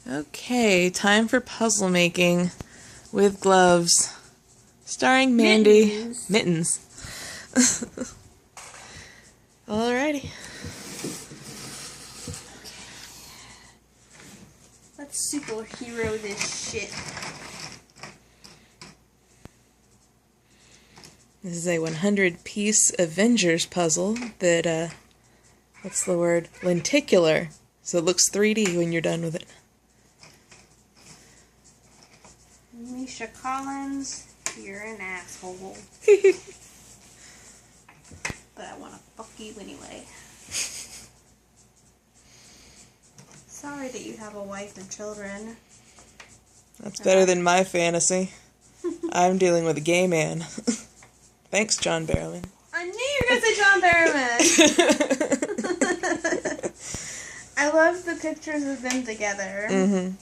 Okay, time for puzzle making with gloves. Starring Mandy. Mittens. Alrighty. Let's superhero this shit. This is a 100-piece Avengers puzzle that, what's the word? Lenticular. So it looks 3D when you're done with it. Misha Collins, you're an asshole. But I want to fuck you anyway. Sorry that you have a wife and children. That's better than my fantasy. I'm dealing with a gay man. Thanks, John Barrowman. I knew you were going to say John Barrowman. I love the pictures of them together. Mm-hmm.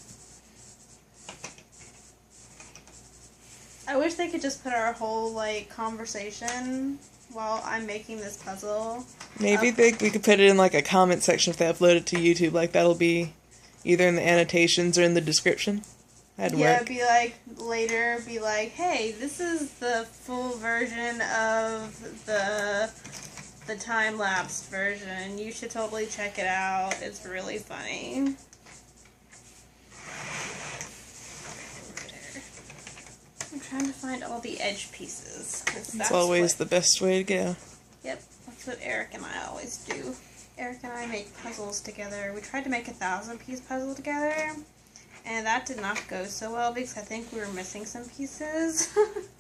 I wish they could just put our whole, conversation while I'm making this puzzle. Maybe we could put it in, a comment section if they upload it to YouTube. That'll be either in the annotations or in the description. That'd work. Later, hey, this is the full version of the time-lapse version. You should totally check it out. It's really funny. I'm trying to find all the edge pieces. That's always the best way to go. Yep, that's what Eric and I always do. Eric and I make puzzles together. We tried to make a 1,000-piece puzzle together, and that did not go so well because I think we were missing some pieces.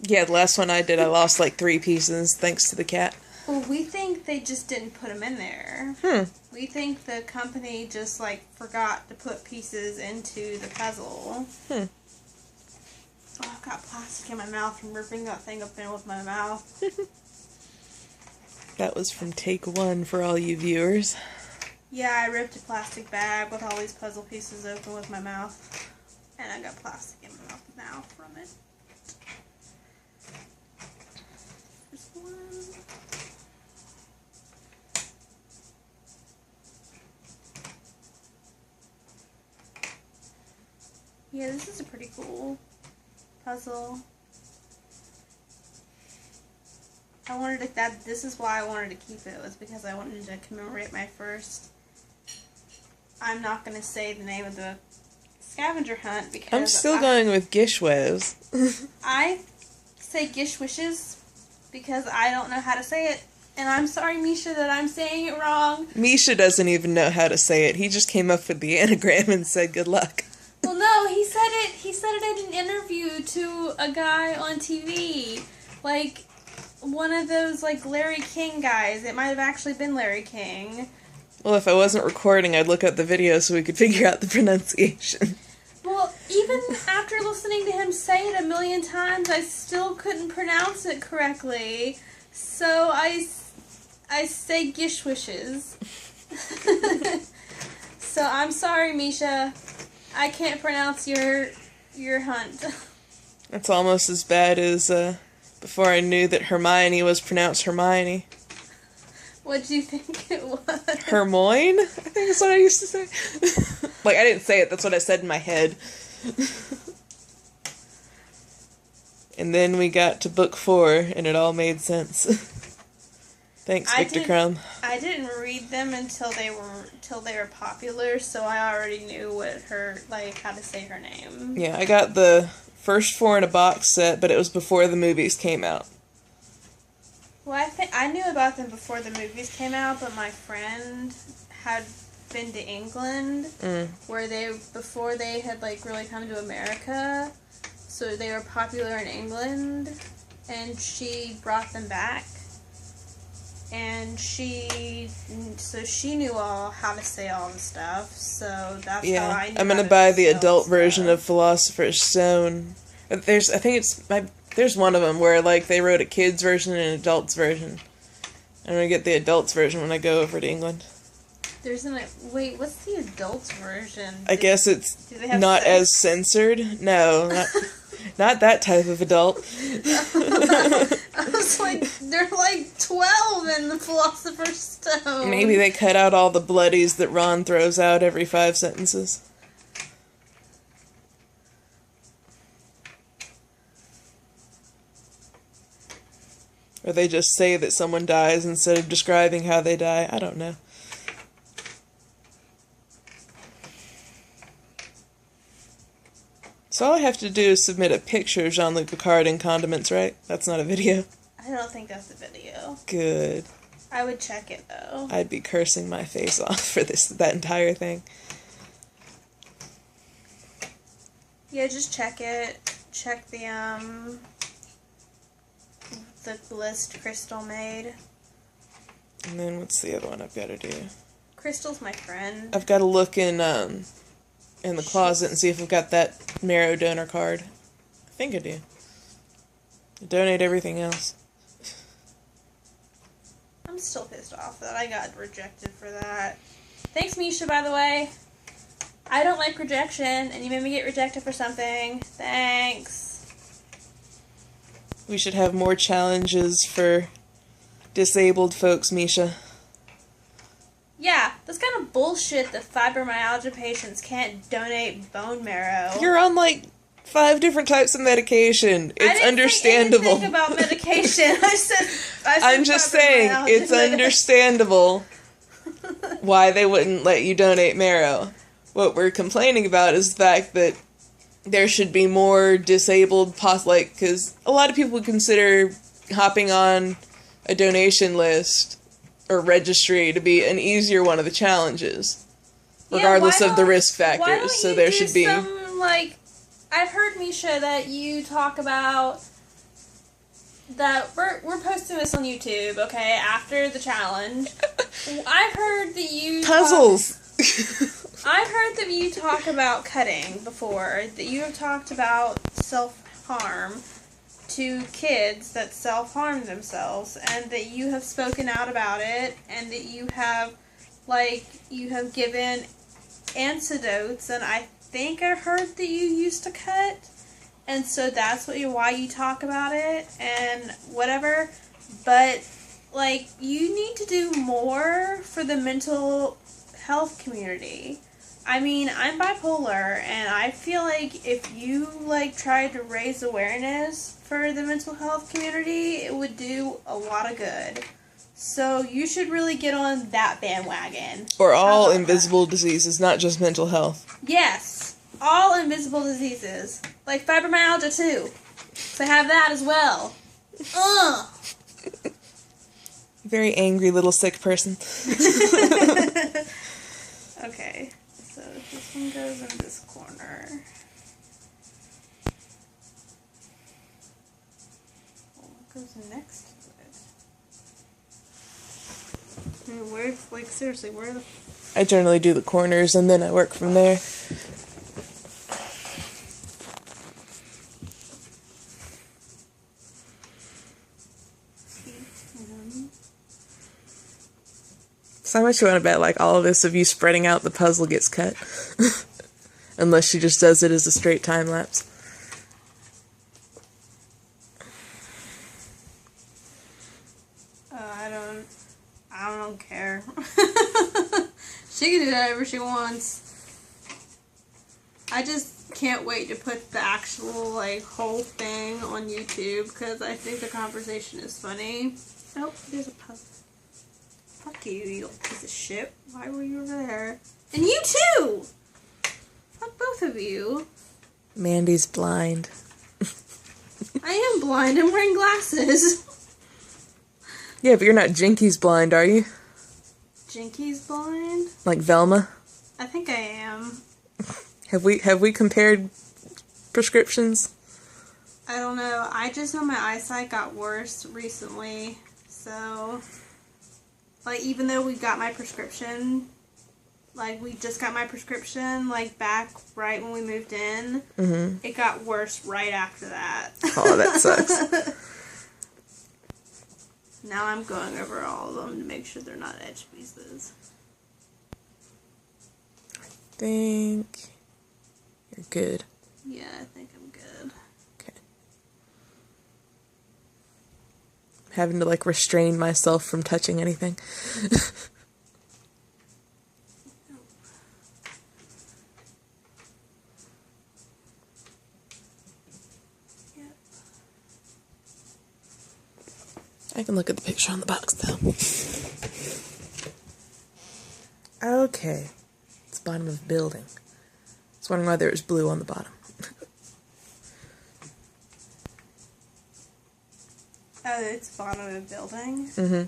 Yeah, the last one I did, I lost 3 pieces thanks to the cat. Well, we think they just didn't put them in there. We think the company just, forgot to put pieces into the puzzle. Oh, I've got plastic in my mouth from ripping that thing open with my mouth. That was from take 1 for all you viewers. Yeah, I ripped a plastic bag with all these puzzle pieces open with my mouth. And I got plastic in my mouth now from it. There's one. Yeah, this is a pretty cool puzzle. This is why I wanted to keep it, was because I wanted to commemorate my first, I'm not going to say the name of the scavenger hunt because I'm still going with GISHWSHES. I say GISHWSHES because I don't know how to say it. And I'm sorry, Misha, that I'm saying it wrong. Misha doesn't even know how to say it. He just came up with the anagram and said good luck. Well, no, he said it in an interview to a guy on TV. One of those, Larry King guys. It might have actually been Larry King. Well, if I wasn't recording, I'd look up the video so we could figure out the pronunciation. Well, even after listening to him say it a million times, I still couldn't pronounce it correctly. So I say GISHWSHES. So I'm sorry, Misha. I can't pronounce your hunt. That's almost as bad as before I knew that Hermione was pronounced Hermione. What do you think it was? Hermione? I think that's what I used to say. I didn't say it, that's what I said in my head. And then we got to book 4, and it all made sense. Thanks, Victor Crumb. I didn't read them until they were popular, so I already knew how to say her name. Yeah, I got the first 4 in a box set, but it was before the movies came out. Well, I knew about them before the movies came out, but my friend had been to England, where before they had really come to America, so they were popular in England, and she brought them back. And she knew how to say all the stuff, so that's how I knew. I'm gonna buy the adult version of Philosopher's Stone. There's one of them where they wrote a kids version and an adults version. I'm gonna get the adults version when I go over to England. Wait, what's the adults version? I guess it's not as censored. No, not that type of adult. I was they're 12 in the Philosopher's Stone. Maybe they cut out all the bloodies that Ron throws out every 5 sentences. Or they just say that someone dies instead of describing how they die. I don't know. So all I have to do is submit a picture of Jean-Luc Picard in condiments, right? That's not a video. I don't think that's a video. Good. I would check it, though. I'd be cursing my face off for that entire thing. Yeah, just check it. Check the list Crystal made. And then what's the other one I've got to do? Crystal's my friend. I've got to look in the closet and see if I've got that marrow donor card. I think I do. I donate everything else. I'm still pissed off that I got rejected for that. Thanks, Misha, by the way. I don't like rejection, and you made me get rejected for something. Thanks. We should have more challenges for disabled folks, Misha. Yeah, that's kind of bullshit that fibromyalgia patients can't donate bone marrow. You're on, like, 5 different types of medication. It's understandable. I didn't think about medication. I said I'm just saying, it's understandable why they wouldn't let you donate marrow. What we're complaining about is the fact that there should be more disabled, because a lot of people would consider hopping on a donation list or registry to be an easier one of the challenges, regardless of the risk factors. So there should be some, like, I've heard, Misha, that you talk about that we're posting this on YouTube, okay, after the challenge. I've heard that you puzzles. I've heard that you talk about cutting before, that you have talked about self-harm to kids that self-harm themselves, and that you have spoken out about it, and that you have given antidotes, and I think I heard that you used to cut, and so that's why you talk about it, and whatever, but, like, you need to do more for the mental health community. I mean, I'm bipolar, and I feel like if you, like, tried to raise awareness for the mental health community, it would do a lot of good. So you should really get on that bandwagon. Or all invisible diseases, not just mental health. Yes, all invisible diseases. Like fibromyalgia, too. So have that as well. Ugh! Very angry little sick person. Okay, so this one goes in this corner. What goes next to it? I mean, where, like, seriously, where the... I generally do the corners and then I work from there. So how much you want to bet, like, all of this of you spreading out the puzzle gets cut? Unless she just does it as a straight time lapse. I don't care. She can do whatever she wants. I just can't wait to put the actual, like, whole thing on YouTube, because I think the conversation is funny. Oh, there's a puzzle. Fuck you, you little piece of shit. Why were you over there? And you too! Fuck both of you. Mandy's blind. I am blind. I'm wearing glasses. Yeah, but you're not Jinky's blind, are you? Jinky's blind? Like Velma? I think I am. Have we compared prescriptions? I don't know. I just know my eyesight got worse recently. So, like, even though we got my prescription, like, we just got my prescription, like, back right when we moved in, it got worse right after that. Oh, that sucks. Now I'm going over all of them to make sure they're not edge pieces. I think you're good. Yeah, I think I'm good. Okay. I'm having to, like, restrain myself from touching anything. I I can look at the picture on the box, though. Okay. It's the bottom of a building. I was wondering why there was blue on the bottom. Oh, it's the bottom of a building? Mm-hmm.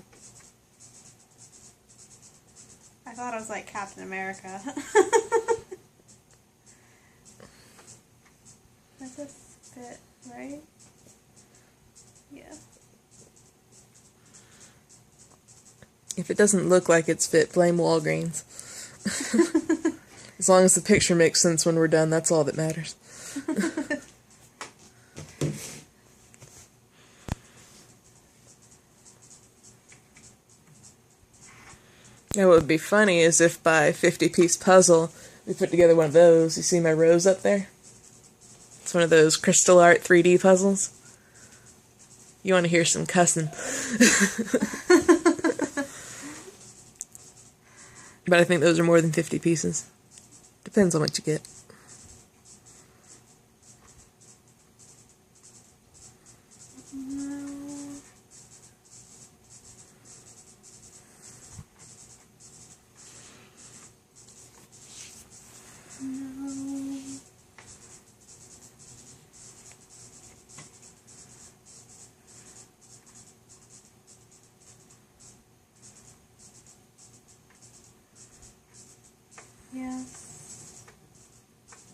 I thought it was like Captain America. Does this fit, right? Yeah. If it doesn't look like it's fit, blame Walgreens. As long as the picture makes sense when we're done, that's all that matters. Now, what would be funny is if by 50-piece puzzle, we put together one of those. You see my rose up there? It's one of those crystal art 3D puzzles. You want to hear some cussing. But I think those are more than 50 pieces. Depends on what you get. Yes.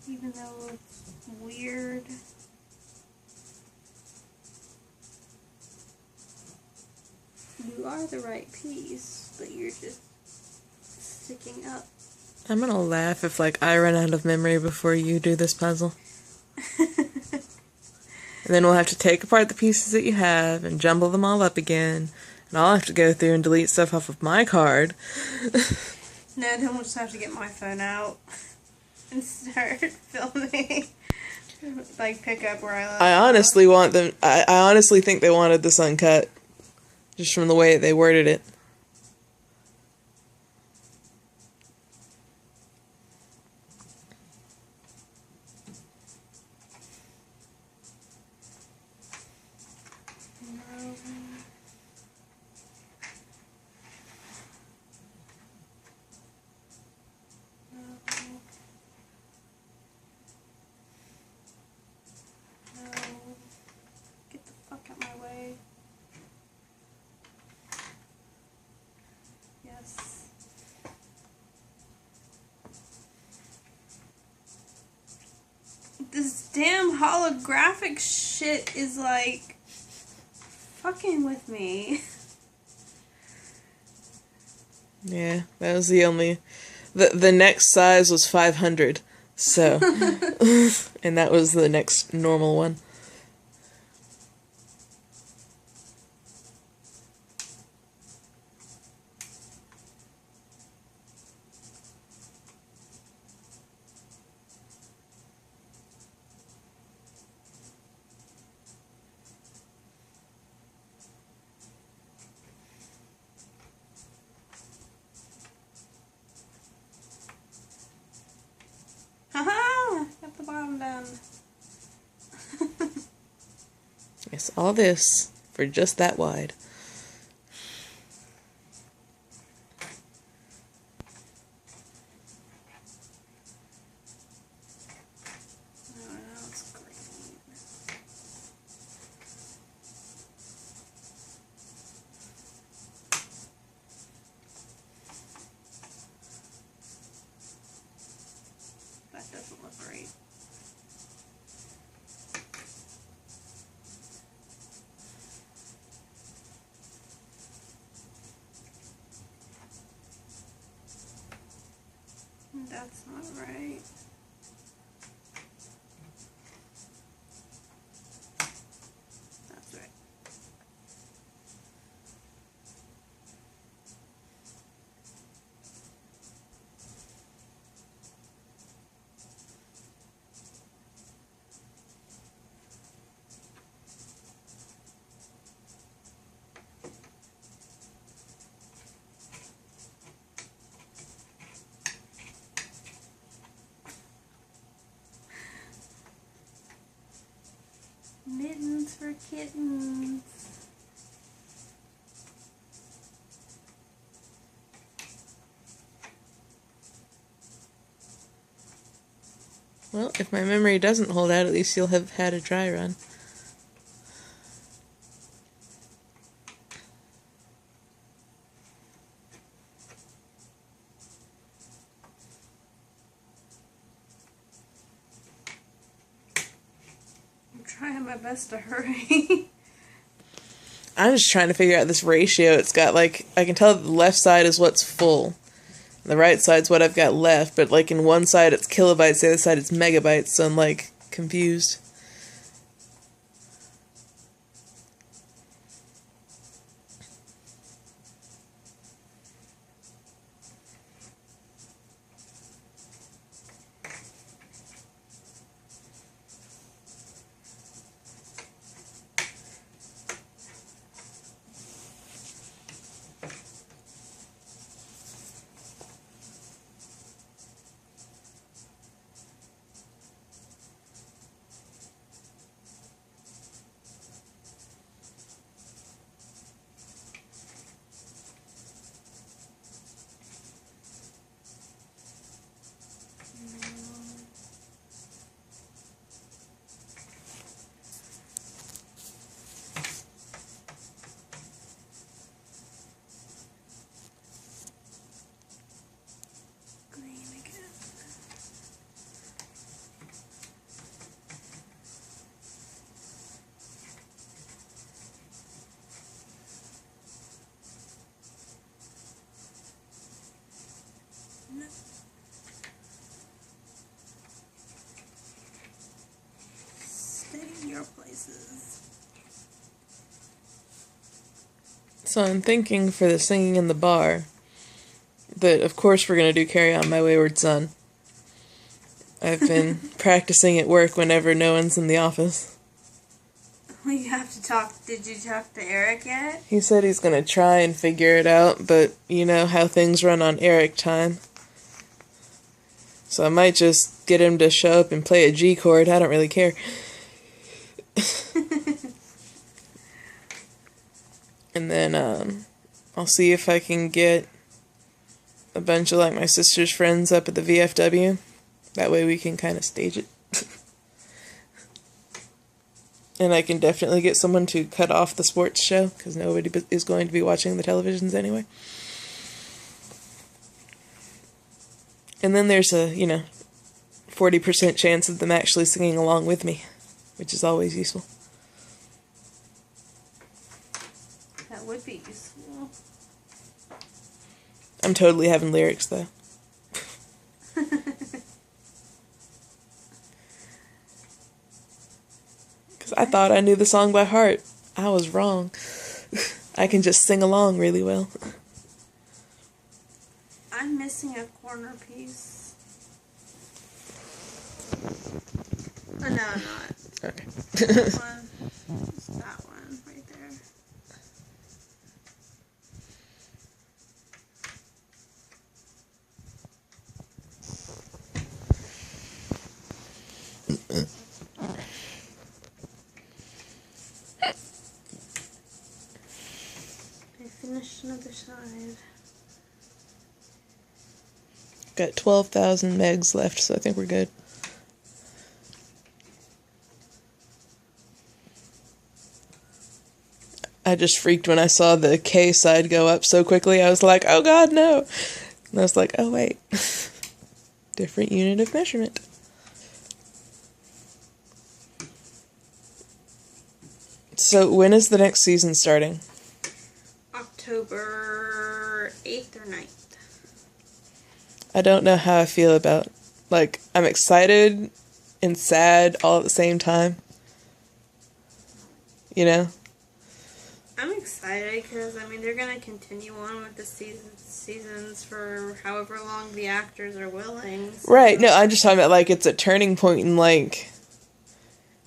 Even though it's weird. You are the right piece, but you're just sticking up. I'm gonna laugh if, like, I run out of memory before you do this puzzle. And then we'll have to take apart the pieces that you have and jumble them all up again. And I'll have to go through and delete stuff off of my card. No, then we'll just have to get my phone out and start filming. Like, pick up where I left I honestly want them... I honestly think they wanted this uncut. Just from the way they worded it. Get the fuck out my way. Yes. This damn holographic shit is like fucking with me. Yeah, that was the only... The next size was 500, so... and that was the next normal one. Haha! Got the bottom done. Yes, all this for just that wide. Oh, now it's green. That doesn't look right. That's not right. That's right. Mittens for kittens. Well, if my memory doesn't hold out, at least you'll have had a dry run. I'm trying my best to hurry. I'm just trying to figure out this ratio. It's got, like, I can tell that the left side is what's full. The right side's what I've got left, but, like, in one side it's kilobytes, the other side it's megabytes, so I'm, like, confused. Stay in your places. So I'm thinking for the singing in the bar that, of course, we're going to do Carry On My Wayward Son. I've been practicing at work whenever no one's in the office. We have to talk. Did you talk to Eric yet? He said he's going to try and figure it out, but you know how things run on Eric time. So I might just get him to show up and play a G chord. I don't really care. And then I'll see if I can get a bunch of, like, my sister's friends up at the VFW. That way we can kind of stage it. And I can definitely get someone to cut off the sports show, because nobody is going to be watching the televisions anyway. And then there's a, 40% chance of them actually singing along with me, which is always useful. That would be useful. I'm totally having lyrics, though. Because I thought I knew the song by heart. I was wrong. I can just sing along really well. I'm missing a corner piece. Oh, no, I'm not. Okay. That one. It's that one right there. I finished another side. Got 12,000 megs left, so I think we're good. I just freaked when I saw the K side go up so quickly. I was like, oh god, no. And I was like, oh wait. Different unit of measurement. So when is the next season starting? October 8th or 9th. I don't know how I feel about, like, I'm excited and sad all at the same time. You know? I'm excited because, I mean, they're going to continue on with the seasons for however long the actors are willing. So. Right, no, I'm just talking about, like, it's a turning point in, like,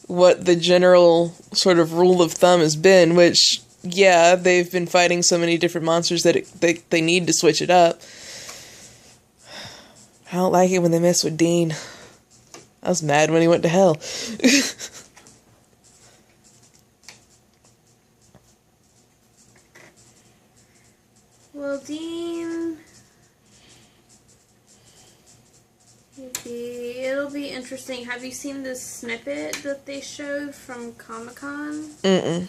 what the general sort of rule of thumb has been, which, yeah, they've been fighting so many different monsters that they need to switch it up. I don't like it when they mess with Dean. I was mad when he went to hell. Well, Dean... It'll be interesting. Have you seen this snippet that they showed from Comic-Con? Mm-mm.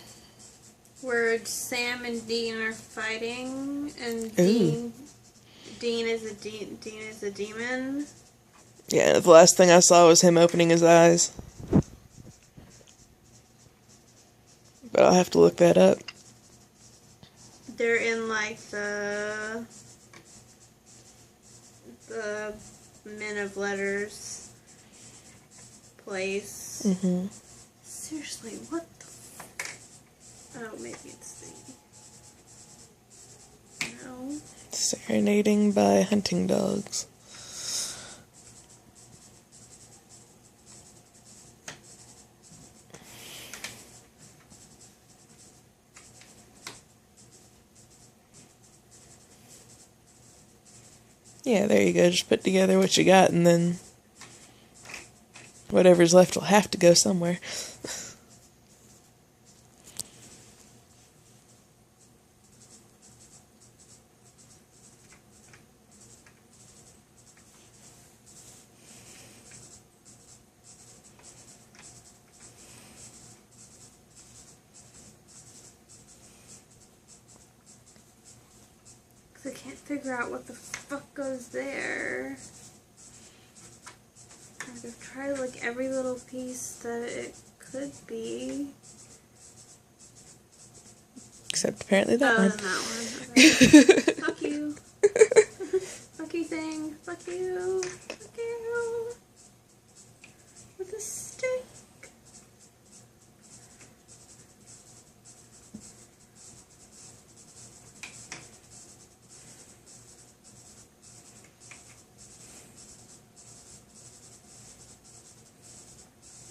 Where Sam and Dean are fighting, and Ooh. Dean is a demon. Yeah, the last thing I saw was him opening his eyes. But I'll have to look that up. They're in like the Men of Letters place. Mm-hmm. Seriously, what the fuck? Oh, maybe it's the... No. Serenading by hunting dogs. Yeah, there you go. Just put together what you got, and then whatever's left will have to go somewhere. I can't figure out what the fuck goes there. I've tried like every little piece that it could be. Except apparently that one. That one. Okay. Fuck you. Fuck you thing. Fuck you. Fuck you. With a stick.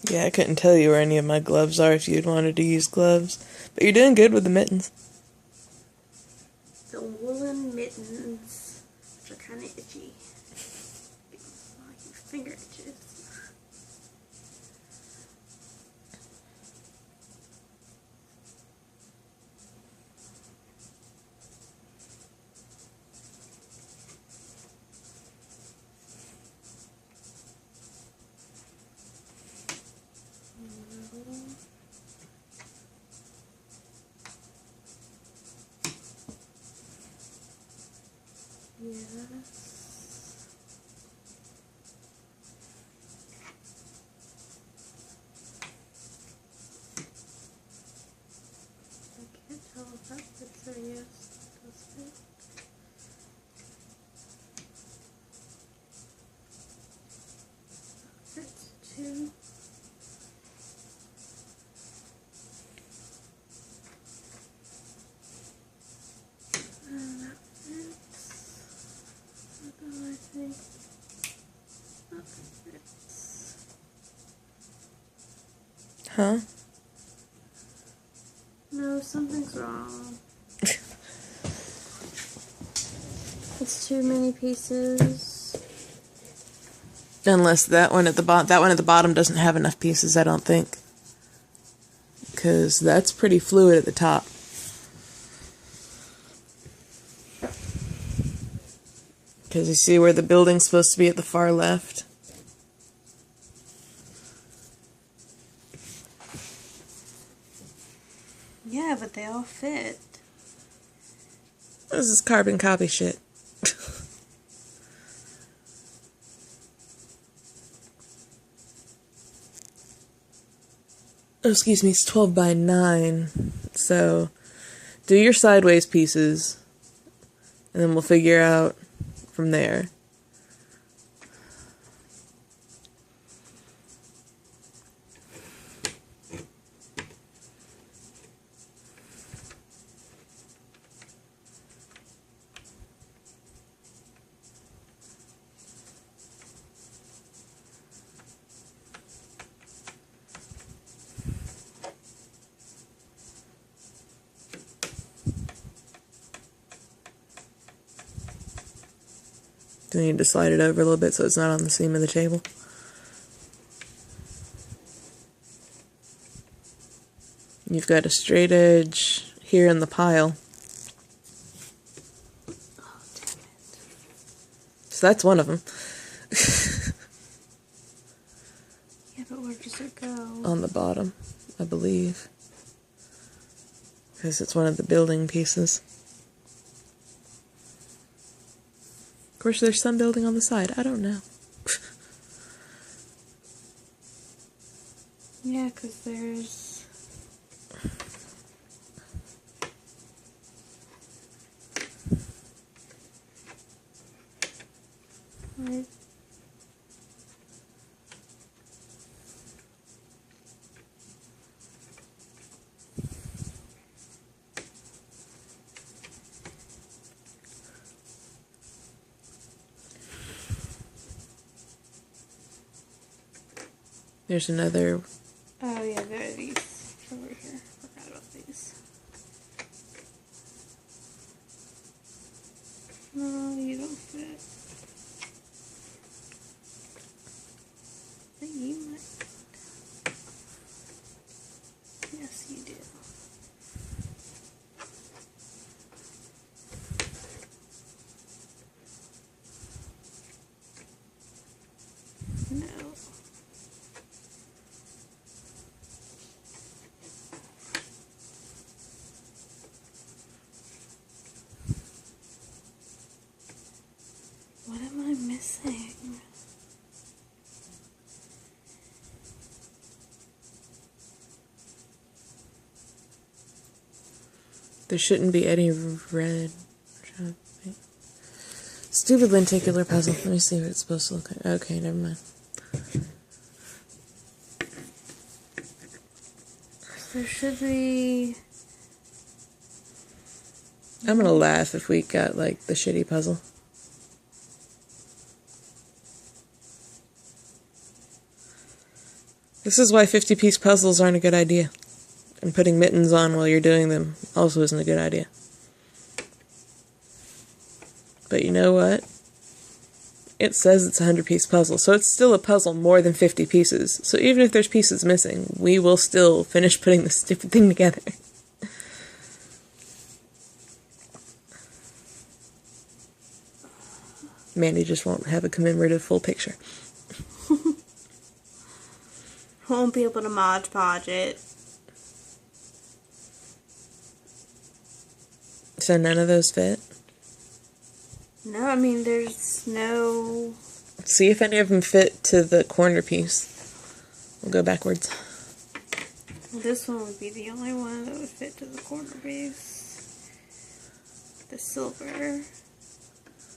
Yeah, I couldn't tell you where any of my gloves are if you'd wanted to use gloves. But you're doing good with the mittens. The woolen mittens, which are kind of itchy. Like your finger itches. Yes. I can't tell if that fits or yes, it does fit. Fits too. And that fits. Although I think that fits. Huh? No, something's wrong. It's too many pieces. Unless that one at the bottom doesn't have enough pieces, I don't think. Because that's pretty fluid at the top. Because you see where the building's supposed to be at the far left? Yeah, but they all fit. This is carbon copy shit. Oh, excuse me, it's 12 by 9. So, do your sideways pieces, and then we'll figure out from there. Do we need to slide it over a little bit so it's not on the seam of the table? You've got a straight edge here in the pile. Oh, damn it. So that's one of them. But where does it go? On the bottom, I believe. Because it's one of the building pieces. Of course, there's some building on the side. I don't know. Yeah, because there's... Right. There's another... Oh yeah, there are these over here. Forgot about these. No, you don't fit. But you might. Yes, you do. No. What am I missing? There shouldn't be any red. Stupid lenticular puzzle. Let me see what it's supposed to look like. Okay, never mind. There should be... I'm gonna laugh if we got, like, the shitty puzzle. This is why 50-piece puzzles aren't a good idea. And putting mittens on while you're doing them also isn't a good idea. But you know what? It says it's a 100-piece puzzle, so it's still a puzzle more than 50 pieces. So even if there's pieces missing, we will still finish putting this stupid thing together. Mandy just won't have a commemorative full picture. Won't be able to Mod Podge it. So none of those fit? No, I mean, there's no... See if any of them fit to the corner piece. We'll go backwards. Well, this one would be the only one that would fit to the corner piece. The silver.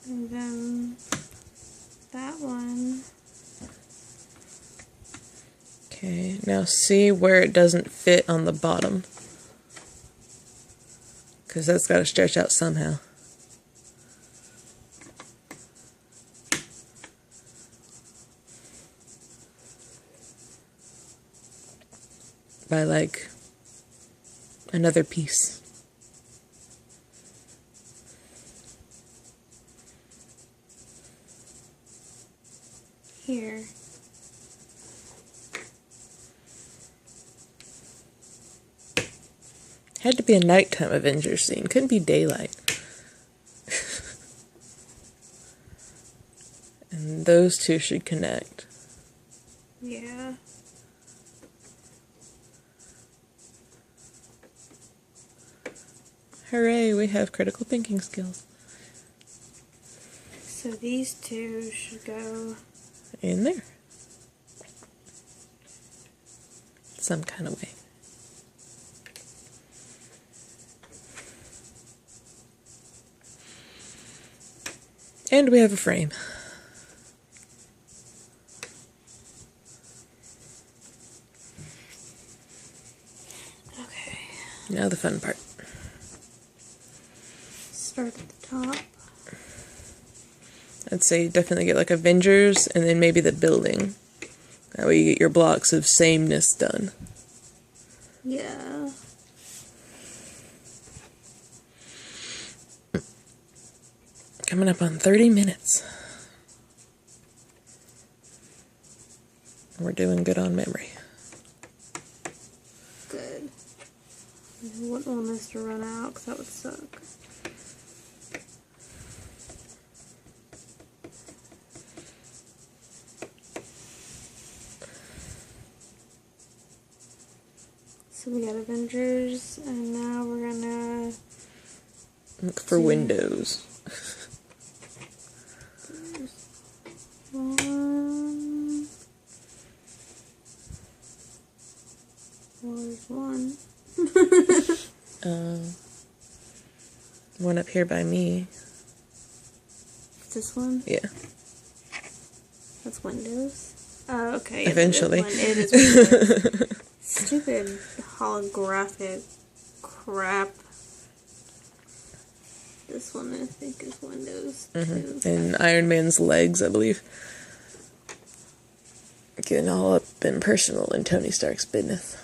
And then that one. Okay, now see where it doesn't fit on the bottom. Because that's got to stretch out somehow. By, like, another piece. Here. Had to be a nighttime Avengers scene. Couldn't be daylight. And those two should connect. Yeah. Hooray, we have critical thinking skills. So these two should go In there. Some kind of way. And we have a frame. Okay. Now the fun part. Start at the top. I'd say definitely get like Avengers and then maybe the building. That way you get your blocks of sameness done. Yeah. Coming up on 30 minutes. We're doing good on memory. Good. I wouldn't want this to run out because that would suck. So we got Avengers, and now we're gonna look for windows. One. Well, there's one. One up here by me. This one? Yeah. That's windows. Oh, okay. Eventually. It is windows. Stupid holographic crap. This one I think is windows too. And Iron Man's legs, I believe. Getting all up in personal in Tony Stark's business.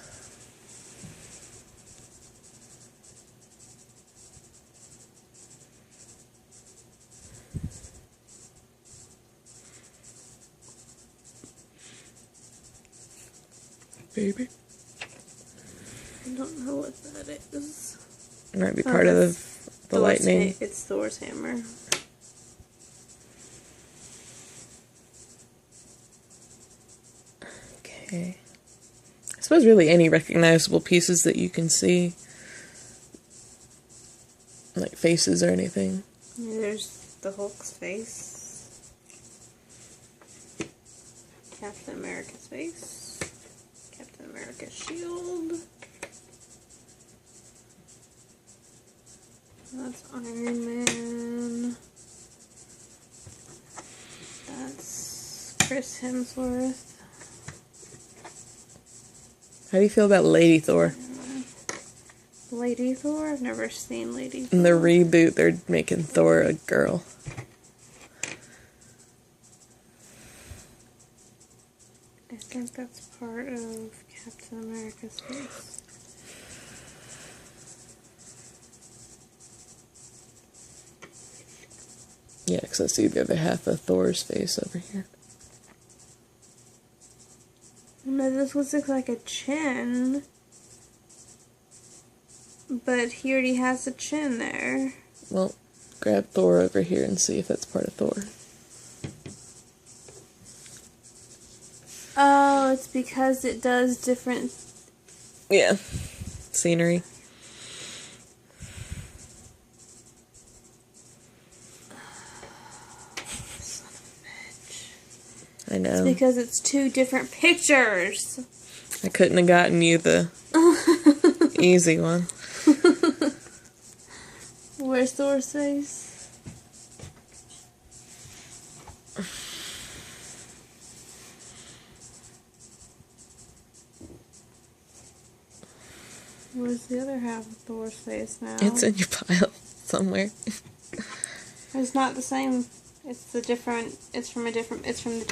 Baby. I don't know what that is. It might be part of the lightning. It's Thor's hammer. Okay. I suppose really any recognizable pieces that you can see. Like faces or anything. Yeah, there's the Hulk's face. Captain America's face. Captain America's shield. That's Iron Man. That's Chris Hemsworth. How do you feel about Lady Thor? Lady Thor? I've never seen Lady Thor. In the reboot, they're making Thor a girl. I think that's part of Captain America's face. Yeah, because I see the other half of Thor's face over here. No, this looks like a chin. But he already has a chin there. Well, grab Thor over here and see if that's part of Thor. Oh, it's because it does different... Yeah. Scenery. Son of a bitch. I know. It's because it's two different pictures. I couldn't have gotten you the easy one. Where's Thor's face? Where's the other half of Thor's face now? It's in your pile somewhere. It's not the same. It's the different. It's from the